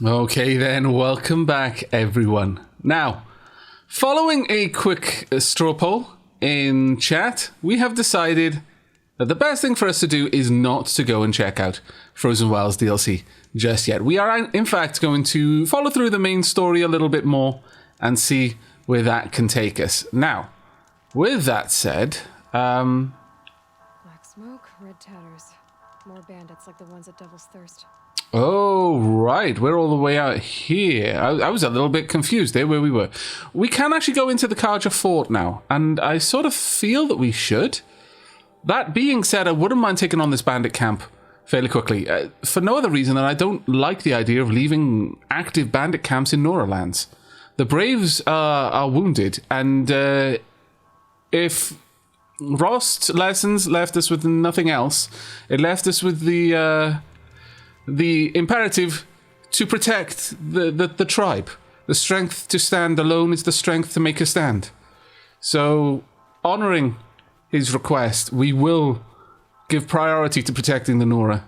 Okay then, welcome back everyone. Now, following a quick straw poll in chat, we have decided that the best thing for us to do is not to go and check out Frozen Wilds DLC just yet. We are in fact going to follow through the main story a little bit more and see where that can take us. Now, with that said, Black smoke, red tatters. More bandits like the ones at Devil's Thirst. oh, right. We're all the way out here. I was a little bit confused there where we were. We can actually go into the Carja fort now, and I sort of feel that we should. That being said, I wouldn't mind taking on this bandit camp fairly quickly, for no other reason than I don't like the idea of leaving active bandit camps in Nora lands. The Braves are wounded, and if Rost's lessons left us with nothing else, it left us with the imperative to protect the tribe. The strength to stand alone is the strength to make a stand. So, honouring his request, we will give priority to protecting the Nora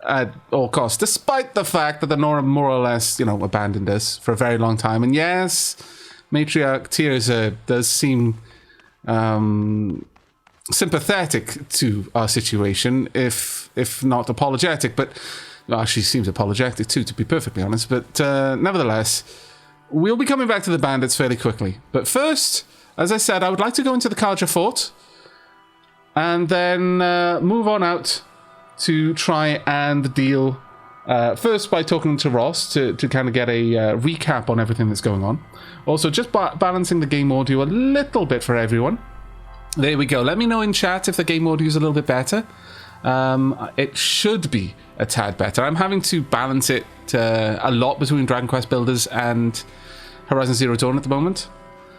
at all costs, despite the fact that the Nora more or less, abandoned us for a very long time. And yes, Matriarch Tirza does seem sympathetic to our situation, if not apologetic, but well, she seems apologetic too, to be perfectly honest. But nevertheless, we'll be coming back to the bandits fairly quickly. But first, as I said, I would like to go into the Carja fort and then move on out to try and deal first by talking to Ross to kind of get a recap on everything that's going on. Also, just balancing the game audio a little bit for everyone. There we go. Let me know in chat if the game audio is a little bit better. It should be a tad better. I'm having to balance it a lot between Dragon Quest Builders and Horizon Zero Dawn at the moment.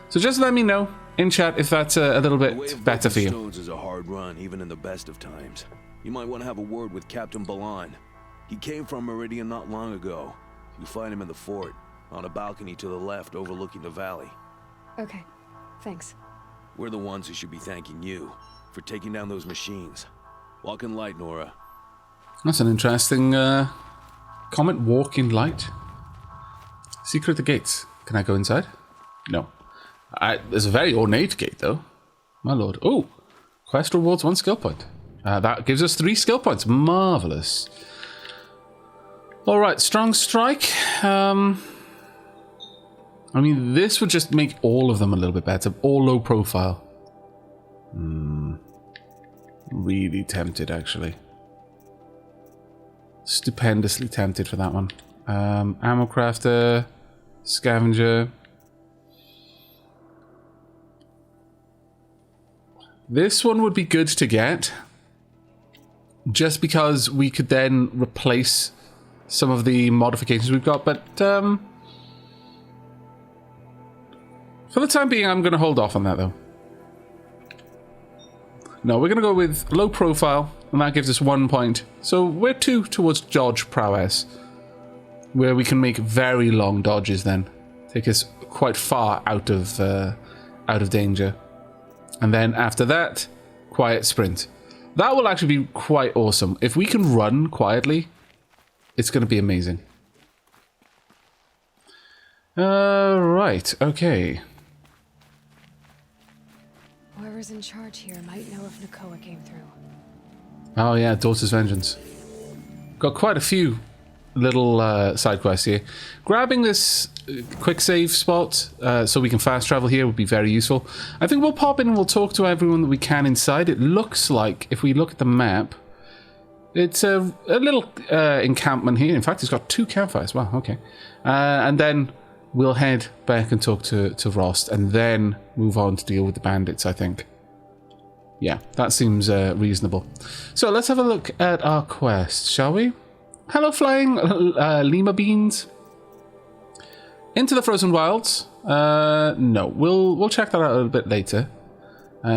So just let me know in chat if that's a little bit better for you. Stones is a hard run, even in the best of times. You might want to have a word with Captain Baland. He came from Meridian not long ago. You'll find him in the fort, on a balcony to the left overlooking the valley. Okay, thanks. We're the ones who should be thanking you for taking down those machines. Walk in light, Nora. That's an interesting comment. Walk in light. Secret of the gates. Can I go inside? No. There's a very ornate gate, though. My lord. Oh, quest rewards 1 skill point. That gives us 3 skill points. Marvelous. All right, strong strike. I mean, this would just make all of them a little bit better. All low profile. Really tempted, actually. Stupendously tempted for that one. Ammo crafter, scavenger. This one would be good to get, just because we could then replace some of the modifications we've got, but for the time being, I'm going to hold off on that, though. No, we're going to go with low profile, and that gives us 1 point. So we're 2 towards dodge prowess, where we can make very long dodges then. Take us quite far out of danger. And then after that, quiet sprint. That will actually be quite awesome. If we can run quietly, it's going to be amazing. Right, okay. Whoever's in charge here might know if Nakoa came through. Oh yeah, Daughter's Vengeance. Got quite a few little side quests here. Grabbing this quick save spot so we can fast travel here would be very useful. I think we'll pop in and we'll talk to everyone that we can inside. It looks like, if we look at the map, it's a little encampment here. In fact, it's got 2 campfires. Wow, okay. And then we'll head back and talk to Rost, and then move on to deal with the bandits, I think. Yeah, that seems reasonable. So let's have a look at our quest, shall we? Hello, flying lima beans. Into the Frozen Wilds. No, we'll check that out a little bit later.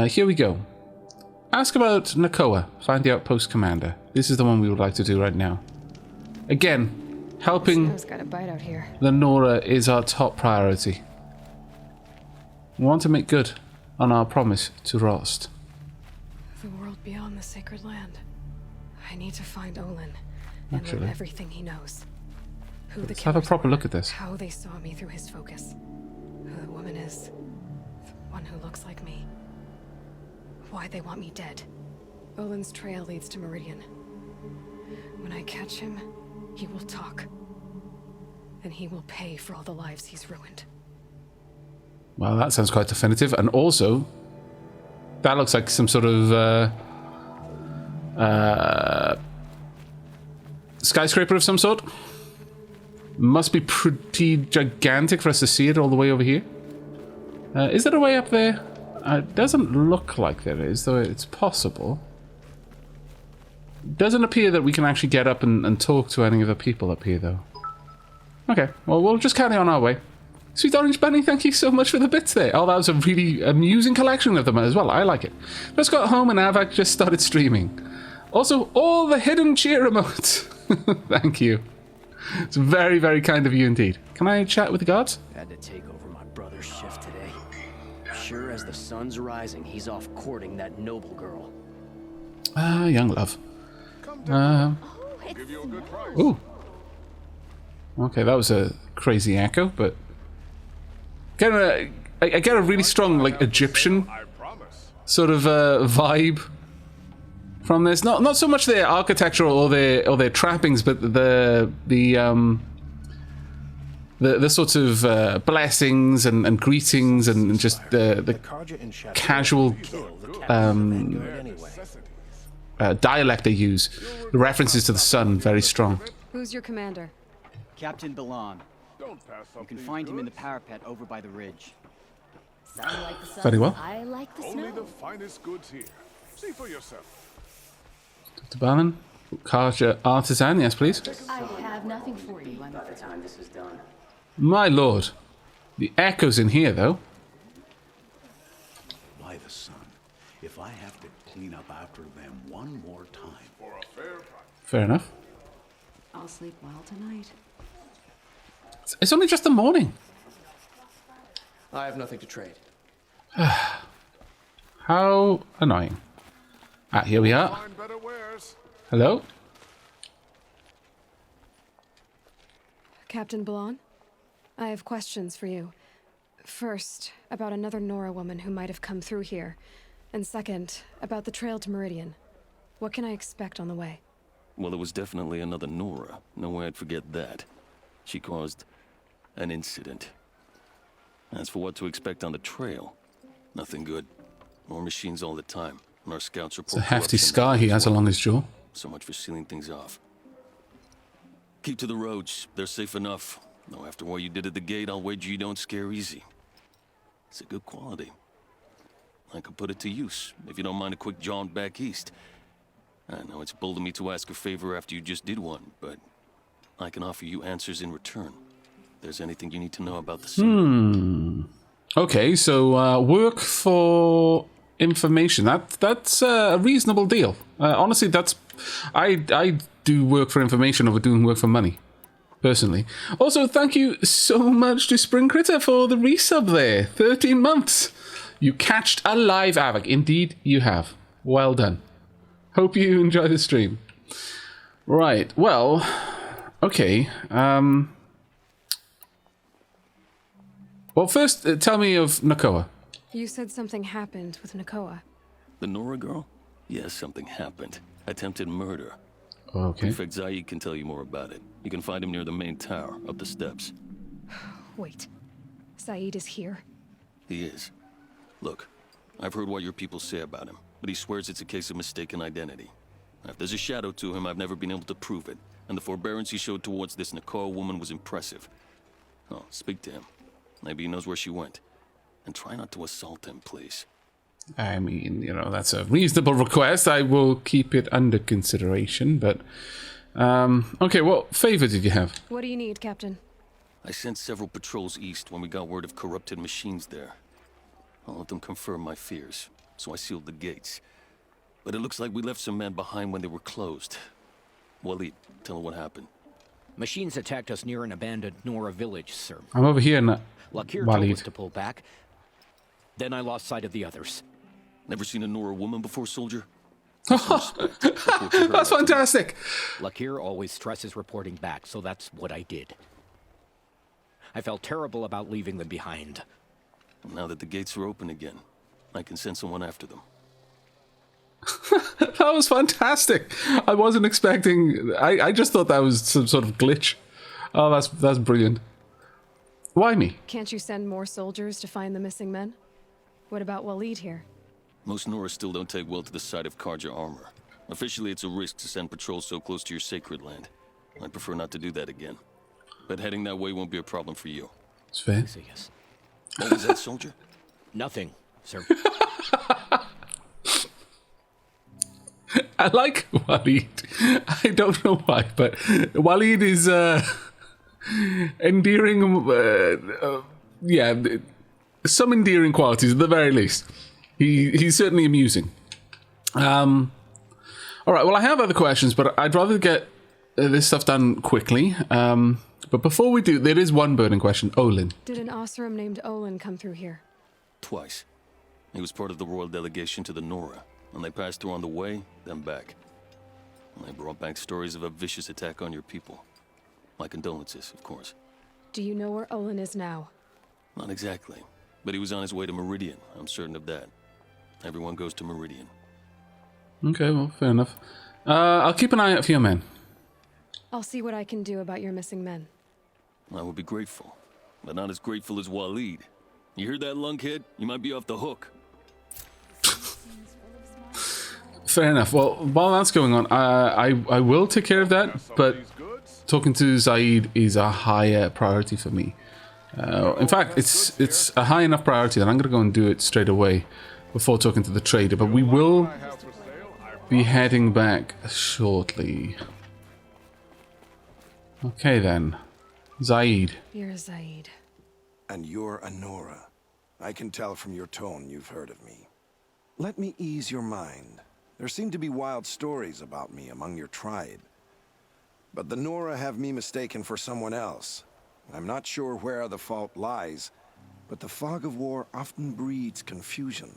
Here we go. Ask about Nakoa. Find the outpost commander. This is the one we would like to do right now. Again, helping got a bite out here. the Nora is our top priority. We want to make good on our promise to Rost. The world beyond the sacred land. I need to find Olin and learn everything he knows. Who the Let's have a killers proper are, look at this. How they saw me through his focus. Who the woman is. The one who looks like me. Why they want me dead. Baland's trail leads to Meridian. When I catch him, he will talk. And he will pay for all the lives he's ruined. Well, that sounds quite definitive. And also, that looks like some sort of skyscraper of some sort. Must be pretty gigantic for us to see it all the way over here. Is there a way up there? It doesn't look like there is, though it's possible. Doesn't appear that we can actually get up and talk to any of the people up here, though. Okay, well, we'll just carry on our way. Sweet Orange Bunny, thank you so much for the bits there. Oh, that was a really amusing collection of them as well. I like it. Just got home and Aavak just started streaming. Also, all the hidden cheer emotes. Thank you. It's very, very kind of you indeed. Can I chat with the guards? Had to take over my brother's shift today. Sure as the sun's rising, he's off courting that noble girl. Young love. Ooh. Okay, that was a crazy echo, but I get a really strong, like, Egyptian sort of vibe from this. Not so much their architecture or their trappings, but the sorts of blessings and greetings and just the casual dialect they use. The references to the sun, very strong. Who's your commander? Captain Baland. You can find him in the parapet over by the ridge. Some like the sun. Very well. I like the Only snow. the finest goods here. See for yourself. Dr. Baland, Karcher artisan, yes please. I have nothing for you. I'm By the time this is done. My lord. The echoes in here, though. By the sun, if I have to clean up after them one more time. For a fair price. Fair enough. I'll sleep well tonight. It's only just the morning. I have nothing to trade. How annoying. Ah, here we are. Find better wares. Hello? Captain Baland? I have questions for you. First, about another Nora woman who might have come through here. And second, about the trail to Meridian. What can I expect on the way? Well, it was definitely another Nora. No way I'd forget that. She caused an incident. As for what to expect on the trail, nothing good. More machines all the time, and our scouts report. It's a hefty scar he has along his jaw. So much for sealing things off. Keep to the roads. They're safe enough. Though after what you did at the gate, I'll wager you don't scare easy. It's a good quality. I could put it to use, if you don't mind a quick jaunt back east. I know it's bold of me to ask a favor after you just did one, but I can offer you answers in return. If there's anything you need to know about the Sundom. Okay, so work for information. That's a reasonable deal. Honestly, I do work for information over doing work for money, personally. Also, thank you so much to Spring Critter for the resub there. 13 months. You catched a live Aavak. Indeed, you have. Well done. Hope you enjoy the stream. Right, well, okay. Well, first, tell me of Nakoa. You said something happened with Nakoa. The Nora girl? Yes, something happened. Attempted murder. Okay. Prefect Zaid can tell you more about it. You can find him near the main tower, up the steps. Wait. Saeed is here? He is. Look, I've heard what your people say about him, but he swears it's a case of mistaken identity. If there's a shadow to him, I've never been able to prove it, and the forbearance he showed towards this Nakoa woman was impressive. Oh, speak to him. Maybe he knows where she went. And try not to assault him, please. I mean, you know, that's a reasonable request. I will keep it under consideration, but... okay, what favor did you have? What do you need, Captain? I sent several patrols east when we got word of corrupted machines there. All of them confirmed my fears, so I sealed the gates. But it looks like we left some men behind when they were closed. Walid, tell her what happened. Machines attacked us near an abandoned Nora village, sir. I'm over here in Lakir told us Walid. to pull back. Then I lost sight of the others. Never seen a Nora woman before, soldier? That's fantastic. Lakir always stresses reporting back, so that's what I did. I felt terrible about leaving them behind. Now that the gates are open again, I can send someone after them. That was fantastic. I wasn't expecting... I just thought that was some sort of glitch. Oh, that's brilliant. Why me? Can't you send more soldiers to find the missing men? What about Walid here? Most Nora still don't take well to the sight of Carja armor. Officially, it's a risk to send patrols so close to your sacred land. I'd prefer not to do that again. But heading that way won't be a problem for you. It's fair. Yes. What was that, soldier? Nothing, sir. I like Walid. I don't know why, but Walid is endearing. Yeah, some endearing qualities at the very least. He's certainly amusing. All right. Well, I have other questions, but I'd rather get this stuff done quickly. But before we do, there is one burning question. Olin. Did an Osram named Olin come through here? Twice. He was part of the royal delegation to the Nora, and they passed through on the way, then back. And they brought back stories of a vicious attack on your people. My condolences, of course. Do you know where Olin is now? Not exactly, but he was on his way to Meridian. I'm certain of that. Everyone goes to Meridian. Okay, well, fair enough. I'll keep an eye out for your men. I'll see what I can do about your missing men. I would be grateful, but not as grateful as Walid. You hear that, lunkhead? You might be off the hook. Fair enough. Well, while that's going on, I will take care of that, but talking to Zaid is a higher priority for me. In fact, it's a high enough priority that I'm going to go and do it straight away before talking to the trader, but we will be heading back shortly. Okay then. Zaid. You're Zaid. And you're a Nora. I can tell from your tone you've heard of me. Let me ease your mind. There seem to be wild stories about me among your tribe. But the Nora have me mistaken for someone else. I'm not sure where the fault lies, but the fog of war often breeds confusion.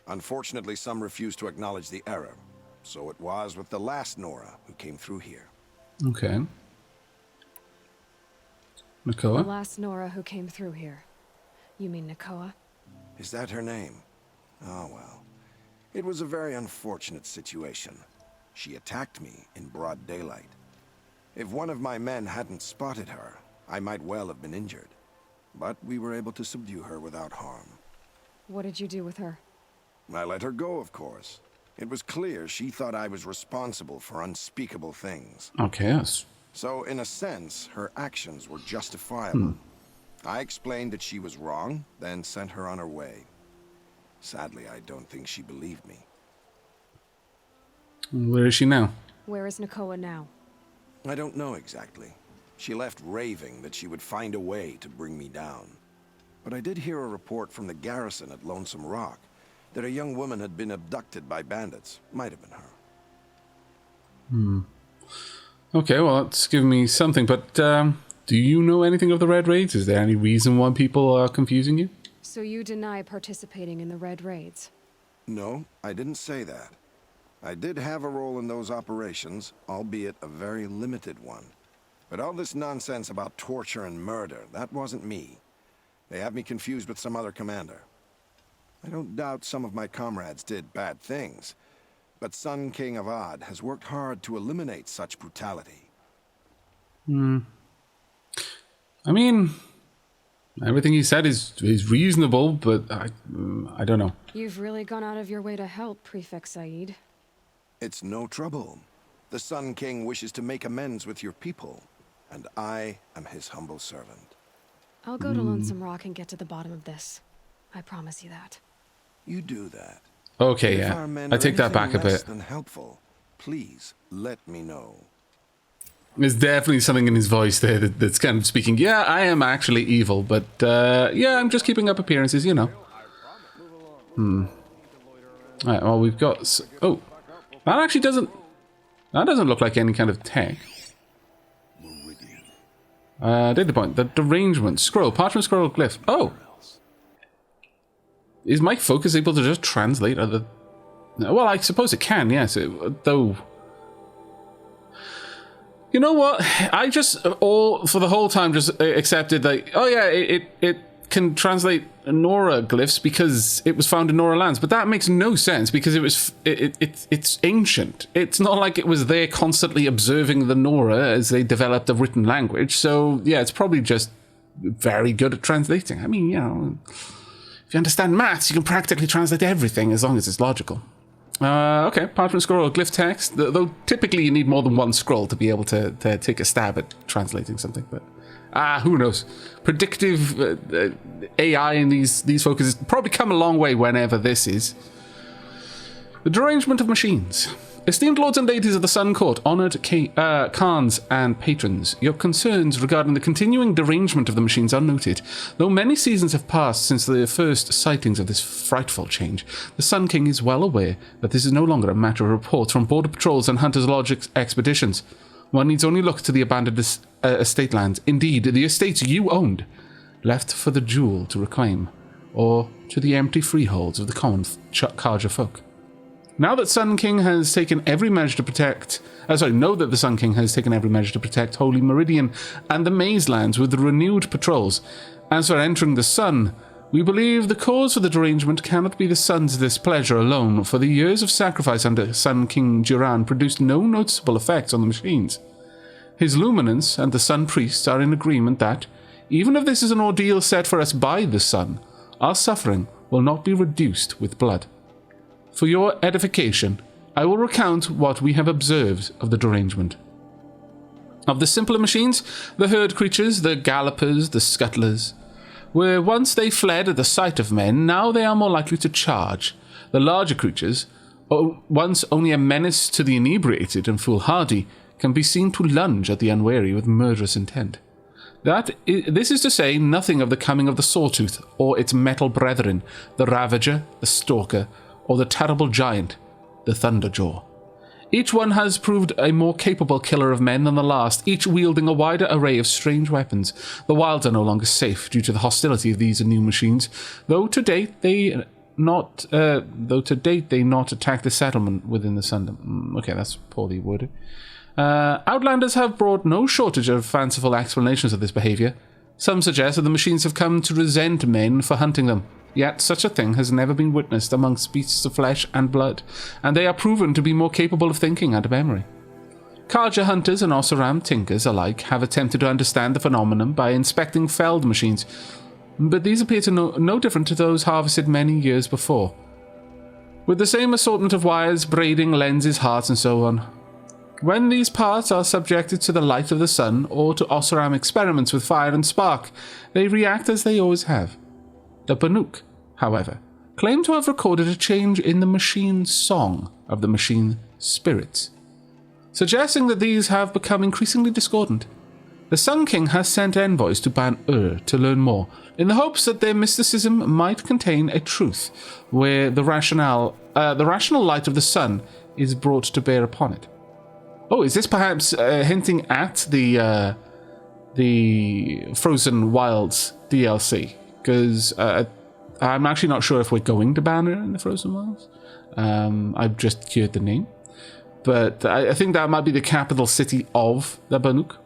Unfortunately, some refuse to acknowledge the error. So it was with the last Nora who came through here. Okay. The Nakoa? last Nora who came through here. You mean Nakoa? Is that her name? Oh, well. It was a very unfortunate situation. She attacked me in broad daylight. If one of my men hadn't spotted her, I might well have been injured. But we were able to subdue her without harm. What did you do with her? I let her go, of course. It was clear she thought I was responsible for unspeakable things. Okay, yes. So, in a sense, her actions were justifiable. I explained that she was wrong, then sent her on her way. Sadly, I don't think she believed me. Where is she now? Where is Nakoa now? I don't know exactly. She left raving that she would find a way to bring me down. But I did hear a report from the garrison at Lonesome Rock that a young woman had been abducted by bandits. Might have been her. Okay, well, that's given me something, but do you know anything of the Red Raids? Is there any reason why people are confusing you? So you deny participating in the Red Raids? No, I didn't say that. I did have a role in those operations, albeit a very limited one. But all this nonsense about torture and murder, that wasn't me. They have me confused with some other commander. I don't doubt some of my comrades did bad things, but Sun King of Odd has worked hard to eliminate such brutality. I mean, everything he said is reasonable, but I don't know. You've really gone out of your way to help, Prefect Said. It's no trouble. The Sun King wishes to make amends with your people, and I am his humble servant. I'll go to Lonesome Rock and get to the bottom of this. I promise you that. You do that. Okay, If yeah. our men I are take that back a anything less bit. than helpful, please let me know. There's definitely something in his voice there that's kind of speaking, yeah, I am actually evil, but yeah, I'm just keeping up appearances, you know. Alright, well, we've got... Oh, that actually doesn't... That doesn't look like any kind of tech. Data point, the derangement, scroll, parchment scroll glyph. Oh! Is my focus able to just translate other... Well, I suppose it can, yes, though... You know what? I just for the whole time just accepted that. Oh yeah, it can translate Nora glyphs because it was found in Nora lands, but that makes no sense because it's ancient. It's not like it was there constantly observing the Nora as they developed a written language. So yeah, it's probably just very good at translating. I mean, you know, if you understand maths, you can practically translate everything as long as it's logical. Okay, parchment scroll or glyph text. Though typically you need more than one scroll to be able to take a stab at translating something, but who knows? Predictive AI in these focuses probably come a long way whenever this is. The derangement of machines. Esteemed lords and ladies of the Sun Court, honoured Khans and patrons, your concerns regarding the continuing derangement of the machines are noted. Though many seasons have passed since the first sightings of this frightful change, the Sun King is well aware that this is no longer a matter of reports from border patrols and hunters' lodge expeditions. One needs only look to the abandoned estate lands, indeed the estates you owned, left for the jewel to reclaim, or to the empty freeholds of the common Carja folk. Now that Sun King has taken every measure to protect... know that the Sun King has taken every measure to protect Holy Meridian and the Maze Lands with renewed patrols. As for entering the Sun, we believe the cause for the derangement cannot be the Sun's displeasure alone, for the years of sacrifice under Sun King Duran produced no noticeable effects on the machines. His luminance and the Sun Priests are in agreement that, even if this is an ordeal set for us by the Sun, our suffering will not be reduced with blood. For your edification, I will recount what we have observed of the derangement. Of the simpler machines, the herd creatures, the gallopers, the scuttlers, where once they fled at the sight of men, now they are more likely to charge. The larger creatures, once only a menace to the inebriated and foolhardy, can be seen to lunge at the unwary with murderous intent. This is to say nothing of the coming of the Sawtooth or its metal brethren, the Ravager, the Stalker, or the terrible giant, the Thunderjaw. Each one has proved a more capable killer of men than the last, each wielding a wider array of strange weapons. The wilds are no longer safe due to the hostility of these new machines, though to date they not attack the settlement within the Sundom. Okay, that's poorly worded. Outlanders have brought no shortage of fanciful explanations of this behaviour. Some suggest that the machines have come to resent men for hunting them. Yet such a thing has never been witnessed amongst beasts of flesh and blood, and they are proven to be more capable of thinking and memory. Carja hunters and Oseram tinkers alike have attempted to understand the phenomenon by inspecting felled machines, but these appear to no different to those harvested many years before, with the same assortment of wires, braiding, lenses, hearts, and so on. When these parts are subjected to the light of the sun or to Oseram experiments with fire and spark, they react as they always have. The Banuk, however, claim to have recorded a change in the machine song of the machine spirits, suggesting that these have become increasingly discordant. The Sun King has sent envoys to Ban-Ur to learn more, in the hopes that their mysticism might contain a truth where the rational light of the sun is brought to bear upon it. Oh, is this perhaps hinting at the Frozen Wilds DLC? Because I'm actually not sure if we're going to Banner in the Frozen Wilds. I've just heard the name. But I think that might be the capital city of the Banuk.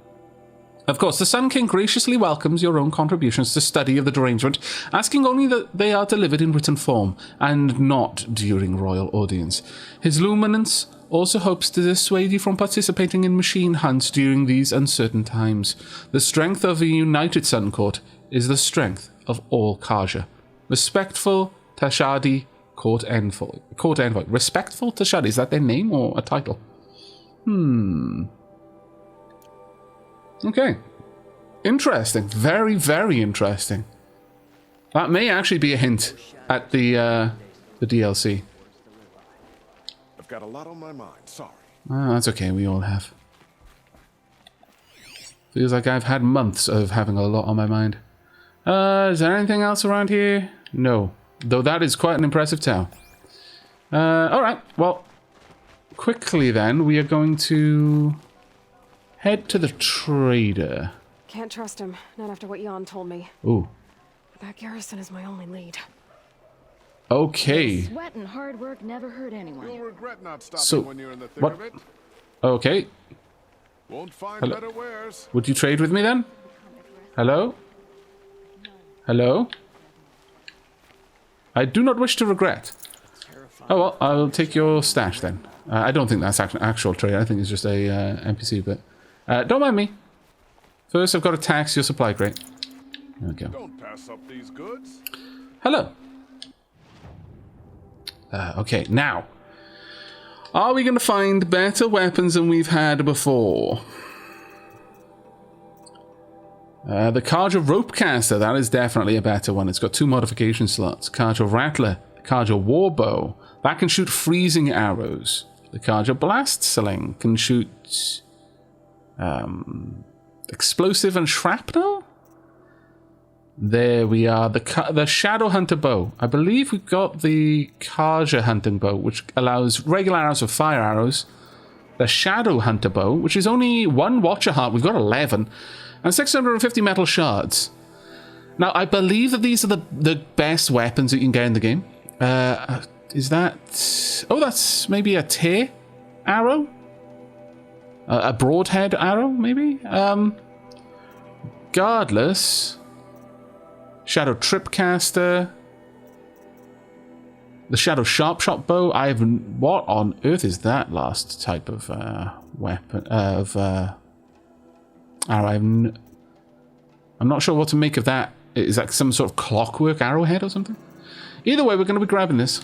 Of course, the Sun King graciously welcomes your own contributions to study of the derangement, asking only that they are delivered in written form, and not during royal audience. His luminance also hopes to dissuade you from participating in machine hunts during these uncertain times. The strength of a united Sun Court is the strength of all Carja. Respectful Tashadi, Court Envoy. Respectful Tashadi, is that their name or a title? Okay. Interesting. Very, very interesting. That may actually be a hint at the DLC. I've got a lot on my mind, sorry. That's okay, we all have. Feels like I've had months of having a lot on my mind. Is there anything else around here? No. Though that is quite an impressive town. Alright, well, quickly then, we are going to head to the trader. Can't trust him, not after what Jan told me. Ooh. That garrison is my only lead. Okay. Sweat and hard work never hurt anyone. You'll regret not stopping when you're in the thick of it. Okay. Won't find Hello. better wares. Would you trade with me then? Hello? Hello? I do not wish to regret. Oh well, I'll take your stash then. I don't think that's actual trade. I think it's just a NPC, but don't mind me. First, I've got to tax your supply crate. There we go. Don't pass up these goods. Hello. Okay, now. Are we going to find better weapons than we've had before? The Carja Ropecaster, that is definitely a better one. It's got 2 modification slots. Carja Rattler, Carja Warbow. That can shoot freezing arrows. The Carja Blast Sling can shoot explosive and shrapnel? There we are. The Shadow Hunter Bow. I believe we've got the Carja Hunting Bow, which allows regular arrows of fire arrows. The Shadow Hunter Bow, which is only 1 Watcher Heart. We've got 11. And 650 metal shards. Now, I believe that these are the best weapons that you can get in the game. Is that... Oh, that's maybe a tear arrow? A broadhead arrow, maybe? Regardless... Shadow Tripcaster. The Shadow Sharpshot Bow. What on earth is that last type of weapon? Arrow. I'm not sure what to make of that. Is that some sort of clockwork arrowhead or something? Either way, we're going to be grabbing this.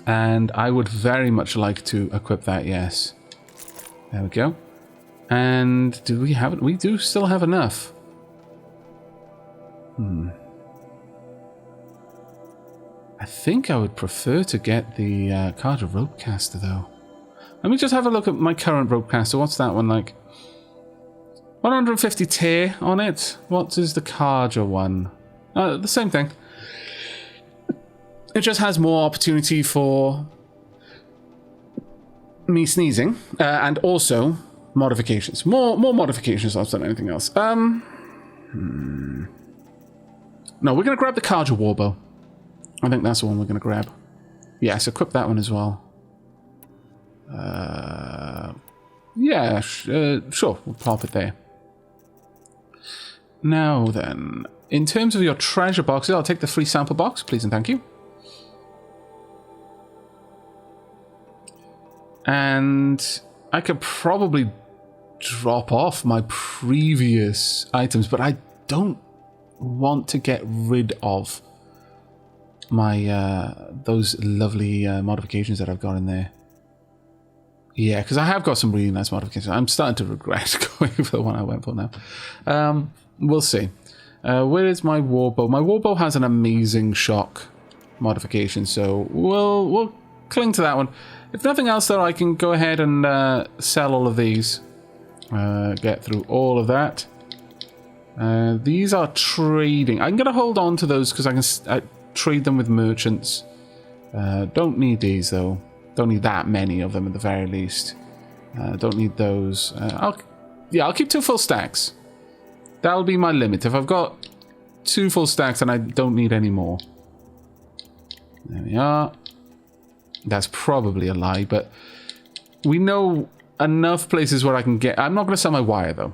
And I would very much like to equip that, yes. There we go. And do we have it? We do still have enough. I think I would prefer to get the Carja Ropecaster, though. Let me just have a look at my current Ropecaster. What's that one like? 150 tear on it. What is the Carja one? The same thing. It just has more opportunity for me sneezing, and also modifications. More modifications than anything else. No, we're going to grab the Carja Warbow. I think that's the one we're going to grab. Yes, equip that one as well. Yeah, sure, we'll pop it there. Now then, in terms of your treasure boxes, I'll take the free sample box, please and thank you. And I could probably drop off my previous items, but I don't want to get rid of my those lovely modifications that I've got in there. Yeah, because I have got some really nice modifications. I'm starting to regret going for the one I went for now. We'll see. Where is my warbow? My warbow has an amazing shock modification, so we'll cling to that one. If nothing else, though, I can go ahead and sell all of these. Get through all of that. These are trading. I'm going to hold on to those because I can trade them with merchants. Don't need these, though. Don't need that many of them at the very least. Don't need those. I'll keep 2 full stacks. That'll be my limit. If I've got 2 full stacks, then I don't need any more. There we are. That's probably a lie, but we know enough places where I can get... I'm not going to sell my wire, though.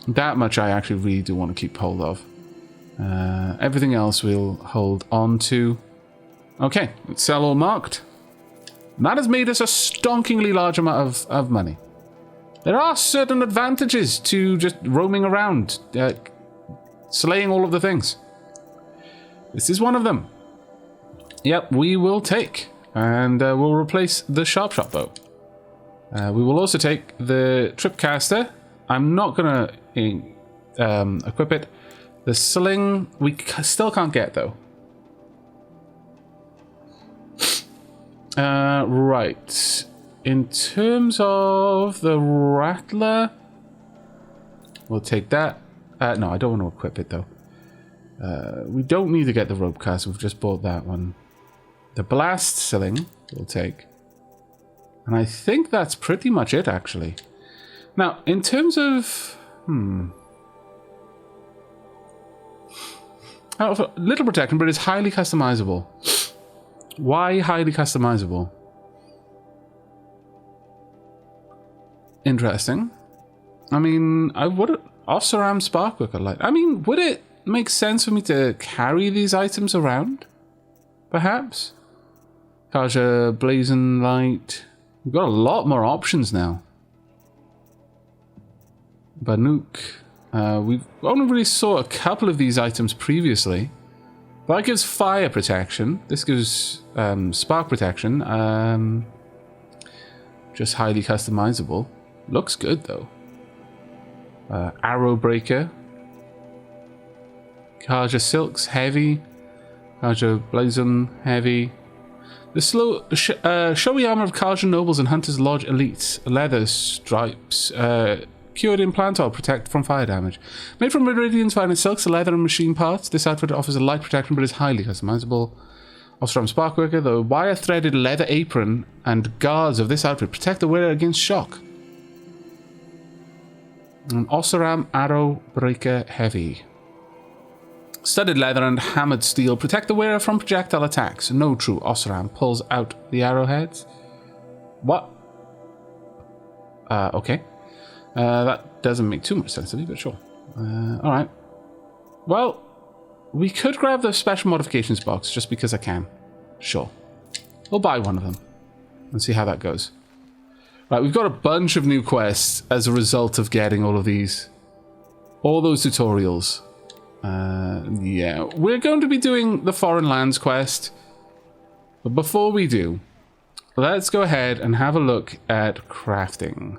That much I actually really do want to keep hold of. Everything else we'll hold on to. Okay, let's sell all marked. And that has made us a stonkingly large amount of money. There are certain advantages to just roaming around, slaying all of the things. This is one of them. Yep, we will take. And we'll replace the Sharpshot Bow. We will also take the Tripcaster. I'm not going to equip it. The Sling, we still can't get, though. Right. In terms of the Rattler, we'll take that. No, I don't want to equip it, though. We don't need to get the Ropecaster. We've just bought that one. The Blast Sling we'll take. And I think that's pretty much it, actually. Now, in terms of... little protection, but it's highly customizable. Why highly customizable? Interesting. I mean, I would... Osram Sparkworker Light. I mean, would it make sense for me to carry these items around? Perhaps? Carja Blazing Light. We've got a lot more options now. Banuk. We've only really saw a couple of these items previously. That gives fire protection. This gives spark protection. Just highly customizable. Looks good though. Arrow Breaker. Carja Silks Heavy. Carja Blazon Heavy. The showy armor of Carja Nobles and Hunter's Lodge Elites. Leather stripes. Cured implantal, protect from fire damage. Made from Meridian's finest silks, leather, and machine parts, this outfit offers a light protection but is highly customizable. Osram Sparkworker, the wire-threaded leather apron and guards of this outfit protect the wearer against shock. And Osram Arrow Breaker Heavy. Studded leather and hammered steel protect the wearer from projectile attacks. No true Osram pulls out the arrowheads. What? Okay. That doesn't make too much sense to me, but sure. Alright. Well, we could grab the special modifications box just because I can. Sure. We'll buy one of them and see how that goes. Right, we've got a bunch of new quests as a result of getting all of these. All those tutorials. Yeah, we're going to be doing the Foreign Lands quest. But before we do, let's go ahead and have a look at crafting.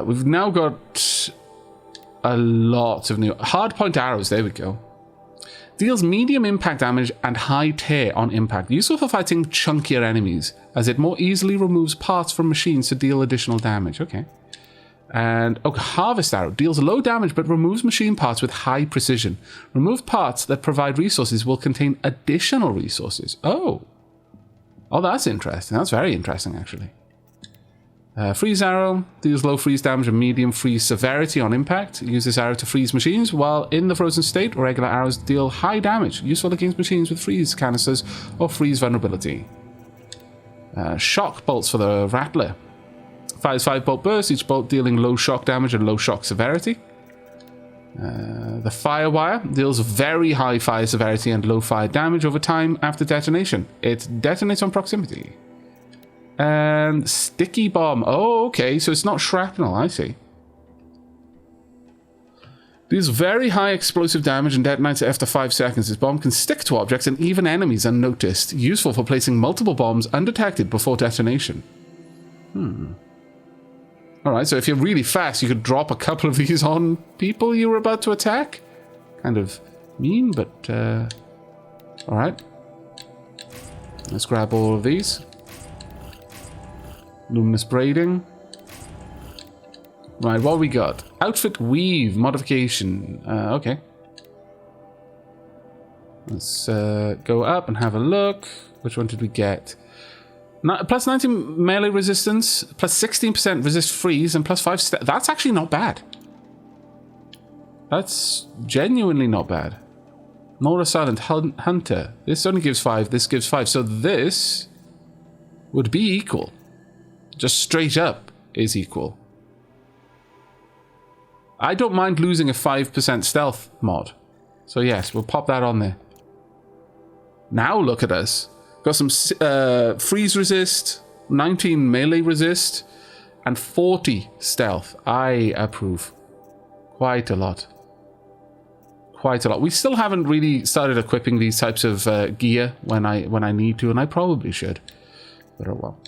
We've now got a lot of new... Hardpoint arrows, there we go. Deals medium impact damage and high tear on impact. Useful for fighting chunkier enemies, as it more easily removes parts from machines to deal additional damage. Okay. And Harvest Arrow deals low damage but removes machine parts with high precision. Remove parts that provide resources will contain additional resources. Oh, that's interesting. That's very interesting, actually. Freeze Arrow deals low freeze damage and medium freeze severity on impact. Use this arrow to freeze machines while in the frozen state. Regular arrows deal high damage, useful against machines with freeze canisters or freeze vulnerability. Shock bolts for the Rattler. Fires 5 bolt bursts, each bolt dealing low shock damage and low shock severity. The Firewire deals very high fire severity and low fire damage over time after detonation. It detonates on proximity. And Sticky Bomb. Oh, okay, so it's not shrapnel, I see. Deals very high explosive damage and detonates after 5 seconds. This bomb can stick to objects and even enemies unnoticed. Useful for placing multiple bombs undetected before detonation. Alright, so if you're really fast, you could drop a couple of these on people you were about to attack. Kind of mean, but... Alright. Let's grab all of these. Luminous Braiding. Right, what we got? Outfit Weave modification. Okay. Let's go up and have a look. Which one did we get? Plus 19 melee resistance, plus 16% resist freeze, and plus 5 That's actually not bad. That's genuinely not bad. Nora Silent Hunter. This only gives 5, this gives 5. So this would be equal. Just straight up is equal. I don't mind losing a 5% stealth mod. So yes, we'll pop that on there. Now look at us. Got some freeze resist, 19 melee resist, and 40 stealth. I approve. Quite a lot. Quite a lot. We still haven't really started equipping these types of gear when I need to, and I probably should. But oh well.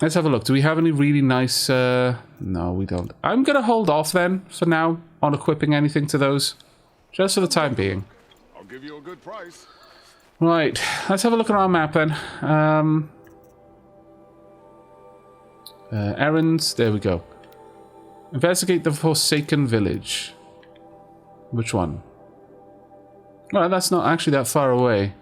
Let's have a look. Do we have any really nice... No, we don't. I'm going to hold off then, for now, on equipping anything to those. Just for the time being. I'll give you a good price. Right. Let's have a look at our map then. Errands. There we go. Investigate the Forsaken Village. Which one? Well, that's not actually that far away.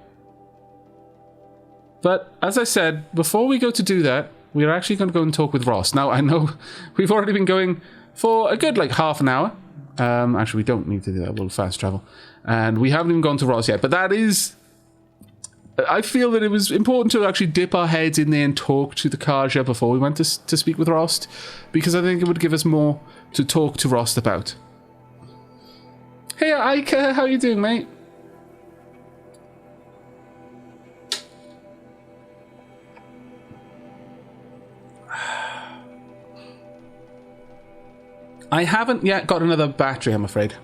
But, as I said, before we go to do that, we're actually going to go and talk with Ross. Now, I know we've already been going for a good, like, half an hour. Actually, we don't need to do that. We'll fast travel. And we haven't even gone to Ross yet. But that is I feel that it was important to actually dip our heads in there and talk to the Carja before we went to speak with Rost, because I think it would give us more to talk to Rost about. Hey Ike, how you doing, mate? I haven't yet got another battery, I'm afraid.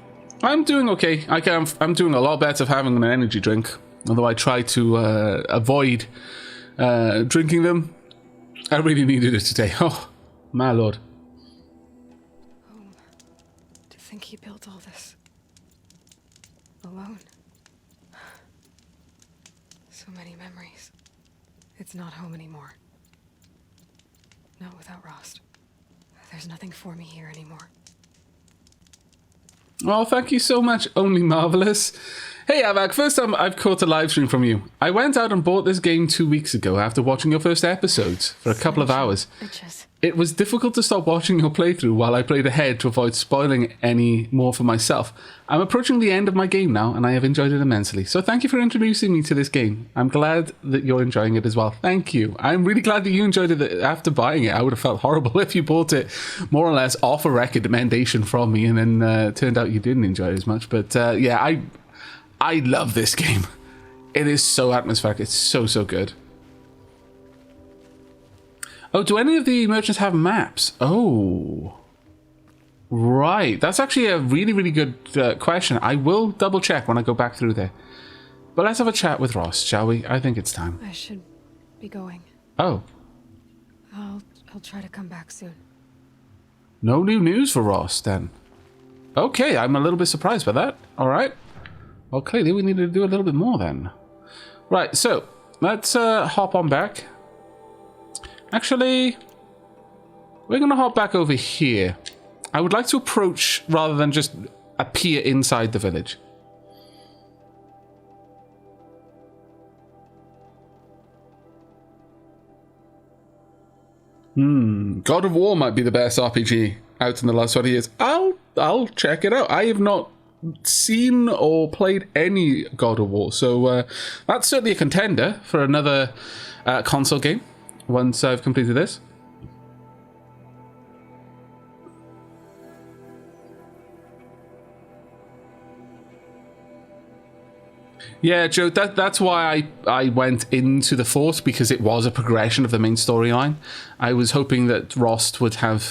I'm doing okay. I'm doing a lot better of having an energy drink, although I try to avoid drinking them. I really needed it today. Oh, my lord. Home. To think he built all this alone. So many memories. It's not home anymore. Not without Rost. There's nothing for me here anymore. Well, thank you so much, Only Marvelous. Hey Aavak, first time I've caught a live stream from you. I went out and bought this game 2 weeks ago after watching your first episodes for a couple of hours. It was difficult to stop watching your playthrough while I played ahead to avoid spoiling any more for myself. I'm approaching the end of my game now, and I have enjoyed it immensely. So thank you for introducing me to this game. I'm glad that you're enjoying it as well. Thank you. I'm really glad that you enjoyed it after buying it. I would have felt horrible if you bought it more or less off a recommendation from me, and then turned out you didn't enjoy it as much. But yeah, I love this game. It is so atmospheric. It's so good. Oh, do any of the merchants have maps? Oh. Right. That's actually a really good question. I will double check when I go back through there. But let's have a chat with Ross, shall we? I think it's time. I should be going. Oh. I'll try to come back soon. No new news for Ross, then. Okay, I'm a little bit surprised by that. All right. Well, clearly we need to do a little bit more then. Right, so let's hop on back. Actually, we're going to hop back over here. I would like to approach rather than just appear inside the village. God of War might be the best RPG out in the last 20 years. I'll check it out. I have not seen or played any God of War, so that's certainly a contender for another console game once I've completed this. Yeah, Joe, that's why I went into the fort, because it was a progression of the main storyline. I was hoping that Rost would have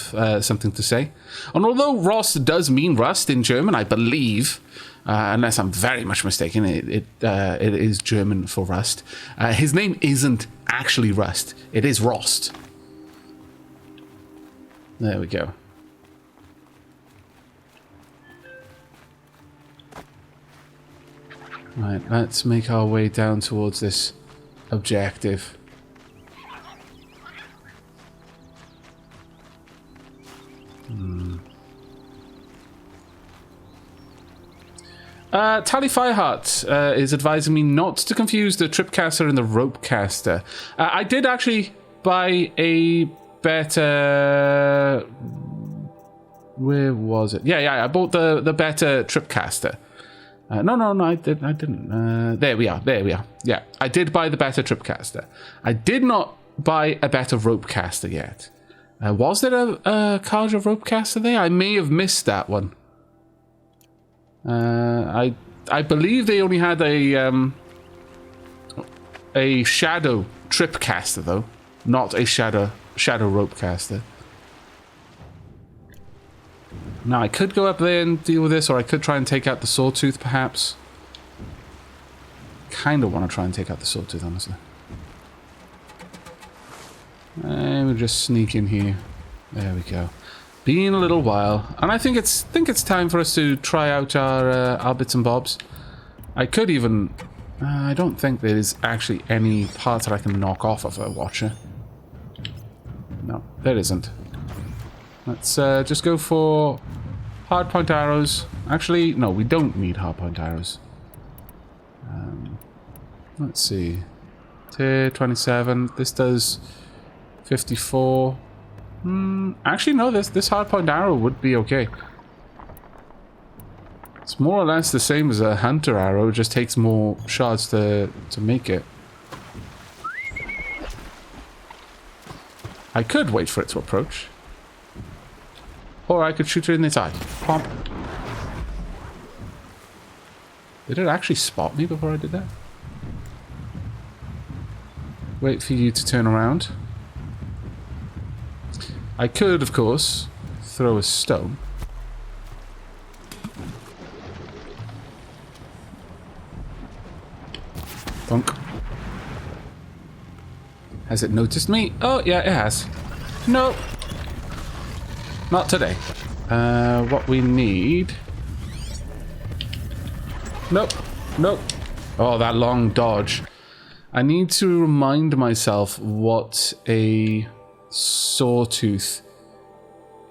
something to say. And although Rost does mean rust in German, I believe, unless I'm very much mistaken, it is German for rust. His name isn't actually Rust. It is Rost. There we go. Right, let's make our way down towards this objective. Tally Fireheart is advising me not to confuse the Tripcaster and the Ropecaster. I did actually buy a better... Where was it? Yeah, I bought the better Tripcaster. No, I didn't. There we are. Yeah, I did buy the better Tripcaster. I did not buy a better Ropecaster yet. Was there a Carja Ropecaster there? I may have missed that one. I believe they only had a Shadow Tripcaster though, not a Shadow Ropecaster. Now, I could go up there and deal with this, or I could try and take out the Sawtooth, perhaps. Kind of want to try and take out the Sawtooth, honestly. And we'll just sneak in here. There we go. Been a little while, and I think it's time for us to try out our bits and bobs. I could even... I don't think there's actually any parts that I can knock off of a Watcher. No, there isn't. Let's just go for hardpoint arrows. Actually, no, we don't need hardpoint arrows. Let's see. Tier 27. This does 54. Actually, no, this hardpoint arrow would be okay. It's more or less the same as a hunter arrow. It just takes more shards to make it. I could wait for it to approach. Or I could shoot it in its eye. Pomp. Did it actually spot me before I did that? Wait for you to turn around. I could, of course, throw a stone. Bunk. Has it noticed me? Oh, yeah, it has. No. Not today. What we need... Nope. Nope. Oh, that long dodge. I need to remind myself what a Sawtooth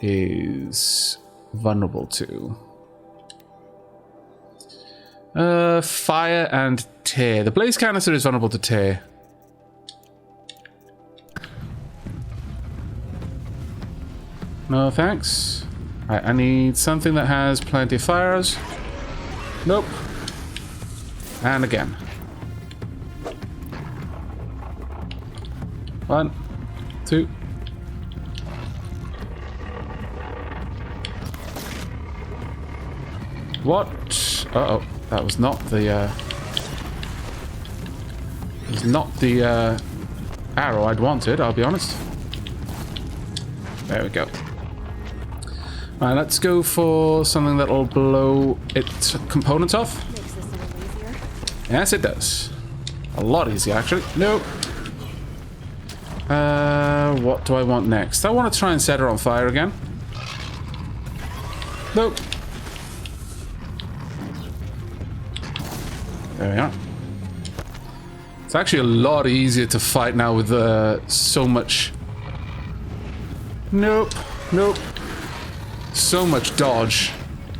is vulnerable to. Fire and tear. The blaze canister is vulnerable to tear. No thanks. Right, I need something that has plenty of fires. Nope. And again. 1, 2. What? Uh-oh. That was not the, arrow I'd wanted, I'll be honest. There we go. Alright, let's go for something that'll blow its components off. Makes this a little easier. Yes, it does. A lot easier, actually. Nope. What do I want next? I want to try and set her on fire again. Nope. There we are. It's actually a lot easier to fight now with so much... Nope. Nope. So much dodge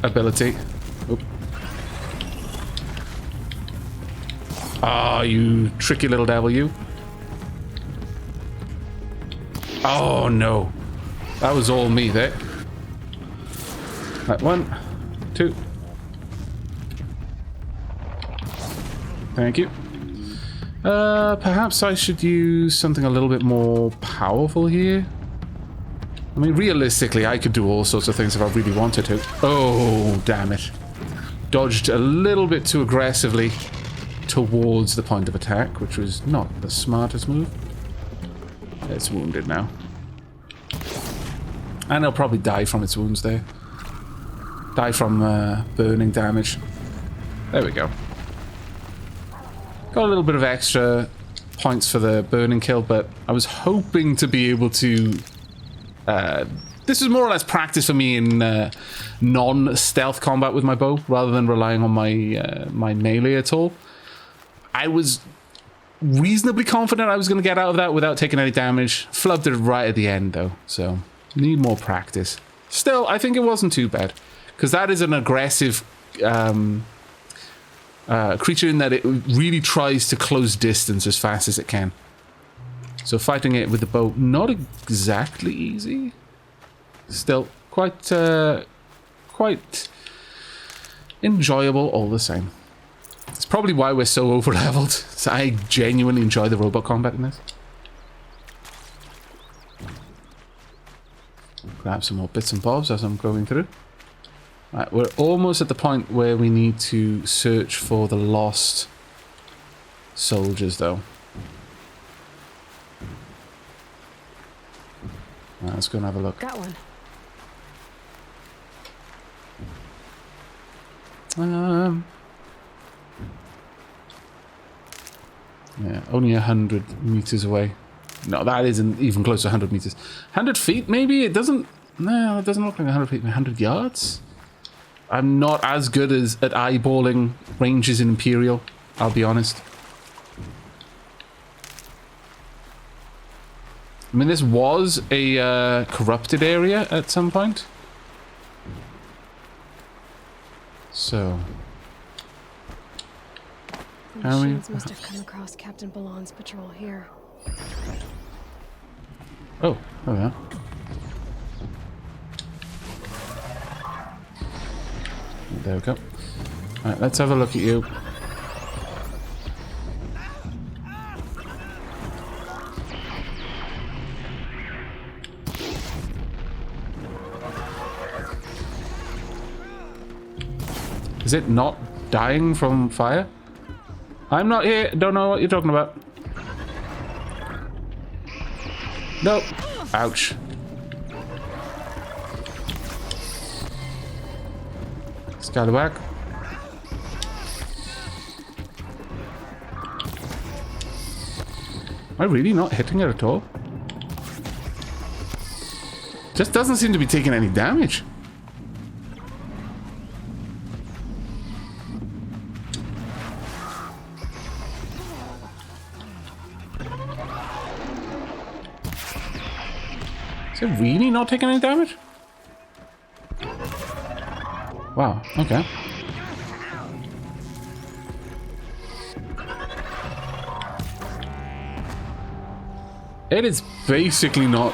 ability. Oop. Ah, you tricky little devil, you. Oh, no. That was all me there. Right, 1, 2. Thank you. Perhaps I should use something a little bit more powerful here. I mean, realistically, I could do all sorts of things if I really wanted to. Oh, damn it. Dodged a little bit too aggressively towards the point of attack, which was not the smartest move. It's wounded now. And it'll probably die from its wounds there. Die from burning damage. There we go. Got a little bit of extra points for the burning kill, but I was hoping to be able to... this is more or less practice for me in non-stealth combat with my bow, rather than relying on my my melee at all. I was reasonably confident I was going to get out of that without taking any damage. Flubbed it right at the end, though, so need more practice. Still, I think it wasn't too bad, because that is an aggressive creature in that it really tries to close distance as fast as it can. So fighting it with the bow, not exactly easy. Still, quite enjoyable all the same. It's probably why we're so over-leveled. So I genuinely enjoy the robot combat in this. Grab some more bits and bobs as I'm going through. Right, we're almost at the point where we need to search for the lost soldiers, though. Right, let's go and have a look. Got one. Yeah, only 100 meters away. No, that isn't even close to 100 meters. 100 feet, maybe? It doesn't... No, it doesn't look like 100 feet. 100 yards? I'm not as good as at eyeballing ranges in Imperial, I'll be honest. I mean, this was a corrupted area at some point. So... The machines must have come across Captain Baland's patrol here. Oh, there we are. There we go. Alright, let's have a look at you. Is it not dying from fire? I'm not here. Don't know what you're talking about. Nope. Ouch. Scallywag. Am I really not hitting it at all? Just doesn't seem to be taking any damage. Is it really not taking any damage? Wow, okay. It is basically not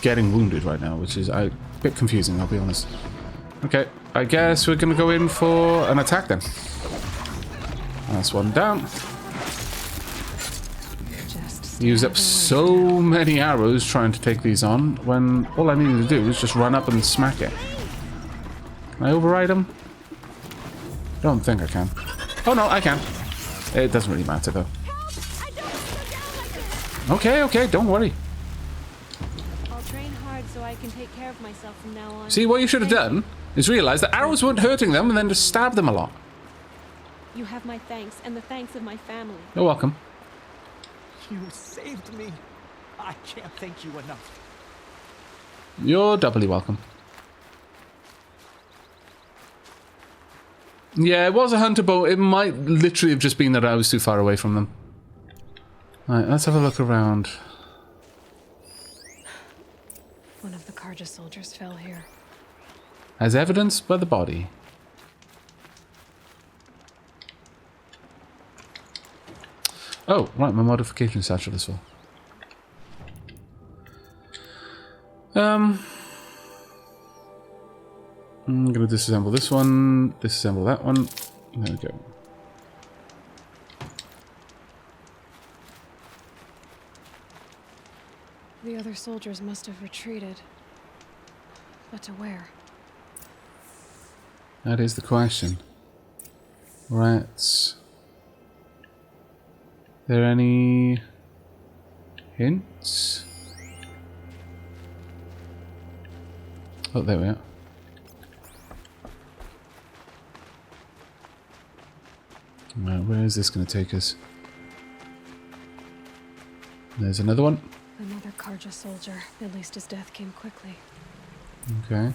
getting wounded right now, which is a bit confusing, I'll be honest. Okay, I guess we're gonna go in for an attack then. That's one down. Use up so many arrows trying to take these on when all I needed to do was just run up and smack it. Can I override him? Don't think I can. Oh no, I can. It doesn't really matter though. Okay, okay, don't worry. I'll train hard so I can take care of myself from now on. See, what you should have done is realize that arrows weren't hurting them and then just stab them a lot. You have my thanks and the thanks of my family. You're welcome. You saved me. I can't thank you enough. You're doubly welcome. Yeah, it was a hunter bow. It might literally have just been that I was too far away from them. Alright, let's have a look around. One of the Carja soldiers fell here. As evidenced by the body. Oh, right, my modification satchel is full. I'm gonna disassemble this one, disassemble that one. There we go. The other soldiers must have retreated. But to where? That is the question. Rats. There any hints? Oh, there we are. Right, where is this going to take us? There's another one. Another Carja soldier. At least his death came quickly. Okay.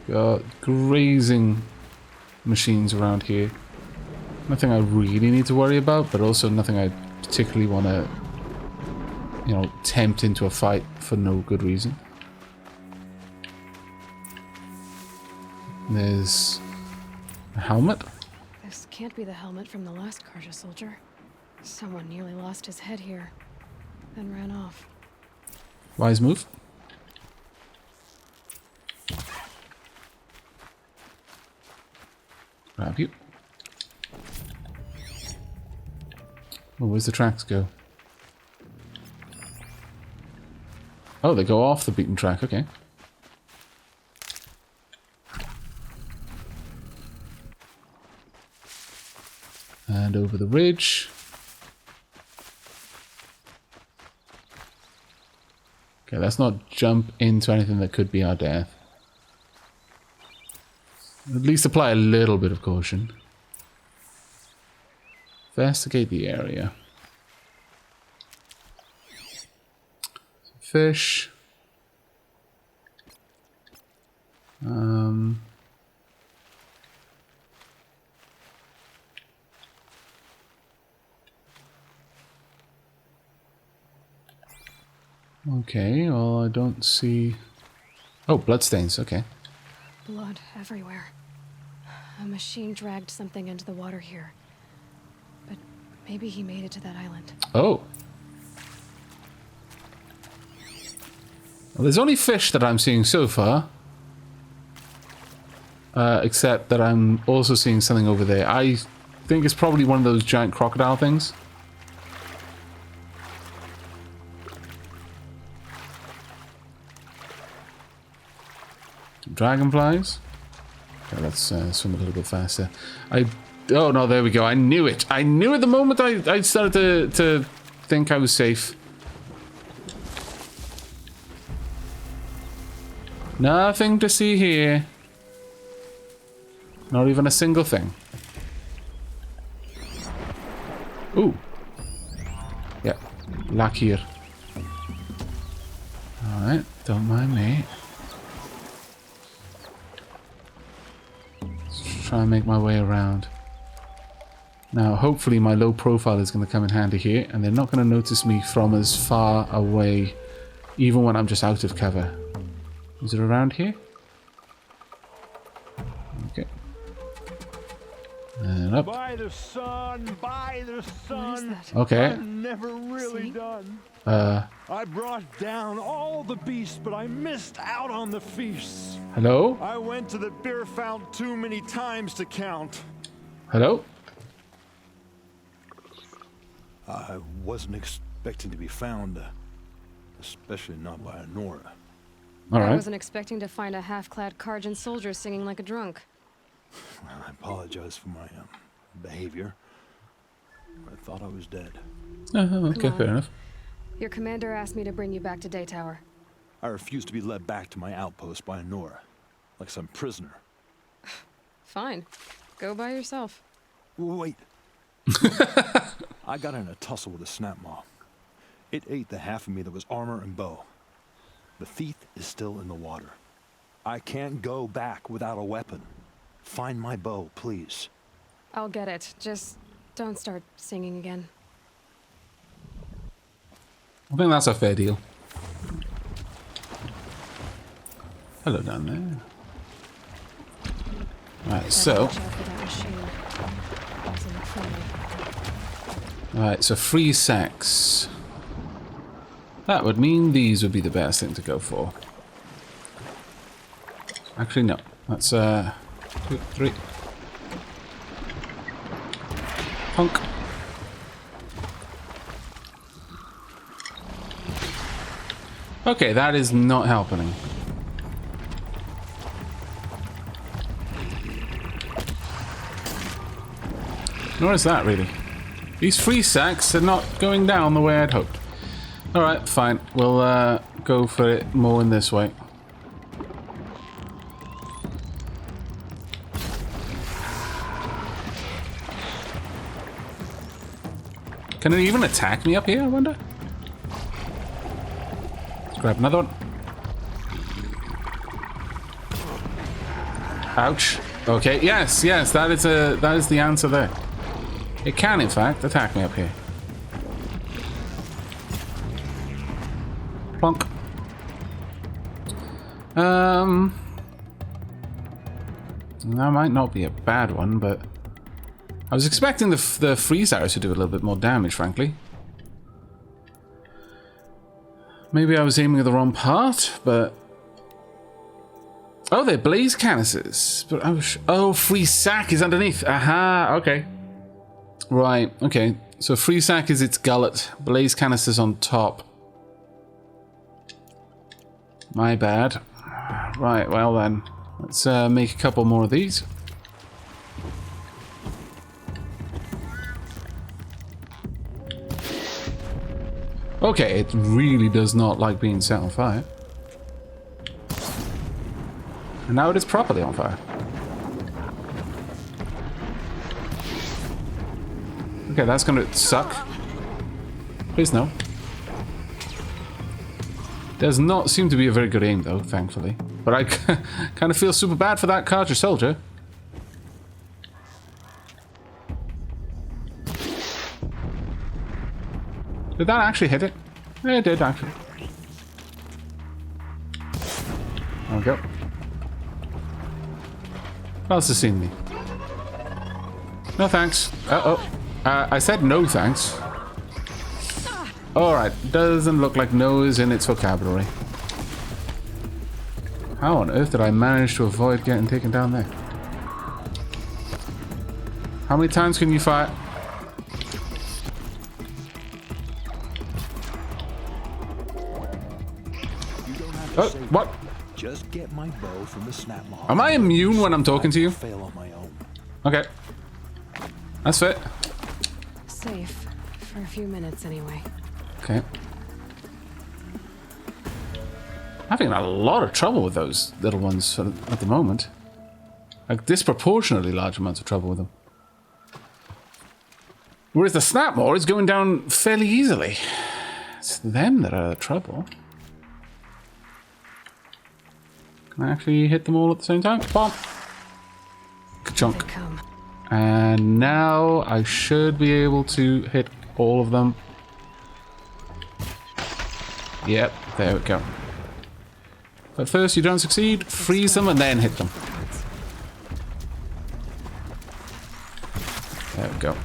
Got grazing machines around here. Nothing I really need to worry about, but also nothing I particularly want to, you know, tempt into a fight for no good reason. There's a helmet. This can't be the helmet from the last Carja soldier. Someone nearly lost his head here, then ran off. Wise move. Grab you. Oh, where's the tracks go? Oh, they go off the beaten track, okay. And over the ridge. Okay, let's not jump into anything that could be our death. At least apply a little bit of caution. Investigate the area. Some fish. Okay, well, I don't see... Oh, bloodstains, okay. Blood everywhere. A machine dragged something into the water here. But maybe he made it to that island. Oh. Well, there's only fish that I'm seeing so far. Except that I'm also seeing something over there. I think it's probably one of those giant crocodile things. Dragonflies. Okay, let's swim a little bit faster. Oh no, there we go. I knew it. I knew it the moment I started to think I was safe. Nothing to see here. Not even a single thing. Ooh. Yeah, lock here. Alright, don't mind me. Let's try and make my way around. Now, hopefully my low profile is going to come in handy here, and they're not going to notice me from as far away, even when I'm just out of cover. Is it around here? Okay. And up. By the sun, by the sun. Okay. I'm never really done. I brought down all the beasts, but I missed out on the feasts. Hello? I went to the beer fount too many times to count. Hello? I wasn't expecting to be found, especially not by Nora. All right. I wasn't expecting to find a half-clad Karjan soldier singing like a drunk. I apologize for my behavior. I thought I was dead. Okay, fair enough. Your commander asked me to bring you back to Day Tower. I refused to be led back to my outpost by Nora, like some prisoner. Fine. Go by yourself. Wait. I got in a tussle with a snap maw. It ate the half of me that was armor and bow. The thief is still in the water. I can't go back without a weapon. Find my bow, please. I'll get it. Just don't start singing again. I think that's a fair deal. Hello down there. Right, so... Alright, so free sex. That would mean these would be the best thing to go for. Actually, no. That's, 2, 3. Punk. Okay, that is not helping. Nor is that, really. These free sacks are not going down the way I'd hoped. Alright, fine. We'll go for it more in this way. Can it even attack me up here, I wonder? Let's grab another one. Ouch. Okay, yes, that is the answer there. It can, in fact, attack me up here. Plonk. That might not be a bad one, but I was expecting the freeze arrows to do a little bit more damage, frankly. Maybe I was aiming at the wrong part, but... Oh, they're blaze canisters. But oh, free sack is underneath. Aha, okay. Right, okay. So free sack is its gullet. Blaze canisters on top. My bad. Right, well then. Let's make a couple more of these. Okay, it really does not like being set on fire. And now it is properly on fire. Okay, that's gonna suck. Please no. Does not seem to be a very good aim though, thankfully. But I kind of feel super bad for that Karcher soldier. Did that actually hit it? Yeah, it did actually. There we go. What else has seen me? No thanks. I said no thanks. Alright, doesn't look like no is in its vocabulary. How on earth did I manage to avoid getting taken down there? How many times can you fire? Oh, what? Just get my bow from the snap maw. Am I immune when I'm talking to you? Fail on my own. Okay. That's fair. Safe. For a few minutes, anyway. Okay. Having a lot of trouble with those little ones at the moment. Like, disproportionately large amounts of trouble with them. Whereas the snapmaw is going down fairly easily. It's them that are the trouble. Can I actually hit them all at the same time? Bomb! Ka-chunk. And now I should be able to hit all of them. Yep, there we go. But first you don't succeed, freeze them and then hit them. There we go.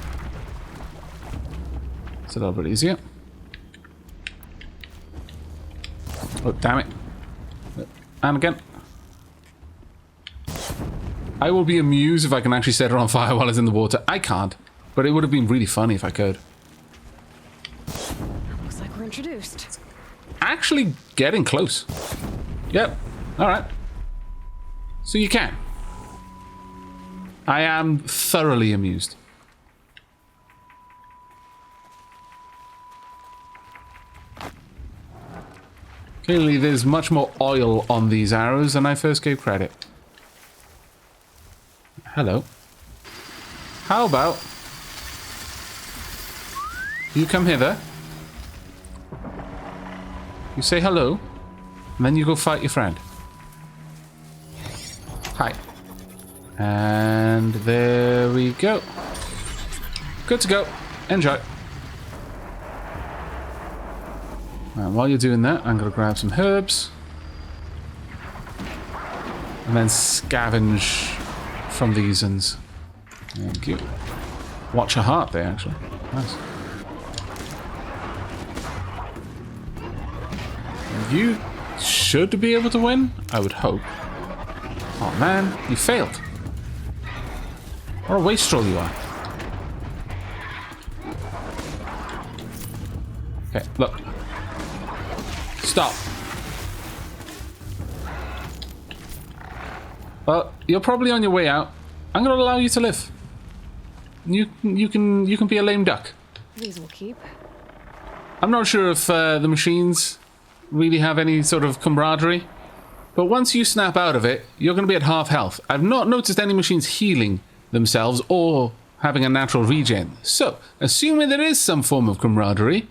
It's a little bit easier. Oh, damn it. And again. I will be amused if I can actually set her on fire while it's in the water. I can't, but it would have been really funny if I could. Looks like we're introduced. Actually getting close. Yep. Alright. So you can. I am thoroughly amused. Clearly there's much more oil on these arrows than I first gave credit. Hello. How about you come hither, you say hello, and then you go fight your friend. Hi. And there we go. Good to go. Enjoy. And while you're doing that, I'm going to grab some herbs. And then scavenge from these ends. Thank you. Watch your heart there, actually. Nice. You should be able to win, I would hope. Oh man, you failed. What a wastrel you are. Okay, look. Stop. Well, you're probably on your way out. I'm going to allow you to live. You can be a lame duck. These will keep. I'm not sure if the machines really have any sort of camaraderie, but once you snap out of it, you're going to be at half health. I've not noticed any machines healing themselves or having a natural regen. So, assuming there is some form of camaraderie,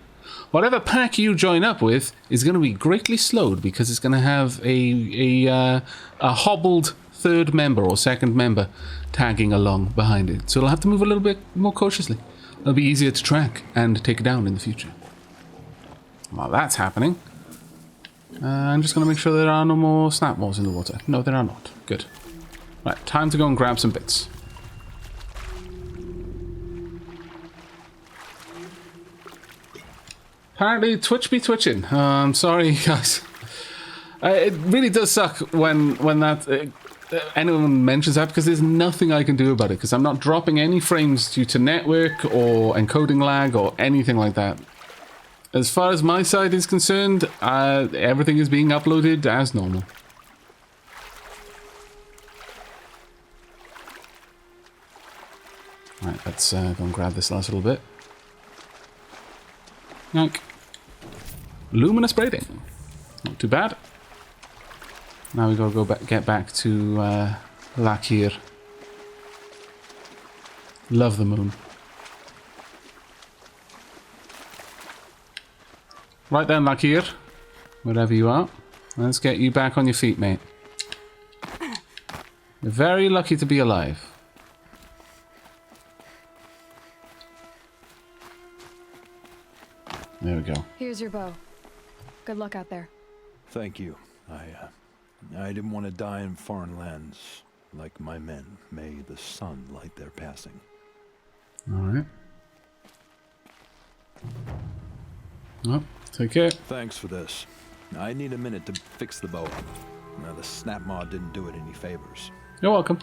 whatever pack you join up with is going to be greatly slowed because it's going to have a hobbled third member or second member tagging along behind it. So it'll have to move a little bit more cautiously. It'll be easier to track and take down in the future. While that's happening, I'm just going to make sure there are no more snap balls in the water. No, there are not. Good. Right, time to go and grab some bits. Apparently, Twitch be twitching. I'm sorry, guys. It really does suck when that anyone mentions that, because there's nothing I can do about it, because I'm not dropping any frames due to network or encoding lag or anything like that. As far as my side is concerned, everything is being uploaded as normal. Right, let's go and grab this last little bit. Yoink. Luminous braiding. Not too bad. Now we gotta go back, get back to Lakir. Love the moon. Right then, Lakir. Wherever you are. Let's get you back on your feet, mate. You're very lucky to be alive. There we go. Here's your bow. Good luck out there. Thank you. I didn't want to die in foreign lands like my men. May the sun light their passing. All right. Well, take care. Thanks for this. I need a minute to fix the bow. Now, the snap mod didn't do it any favors. You're welcome.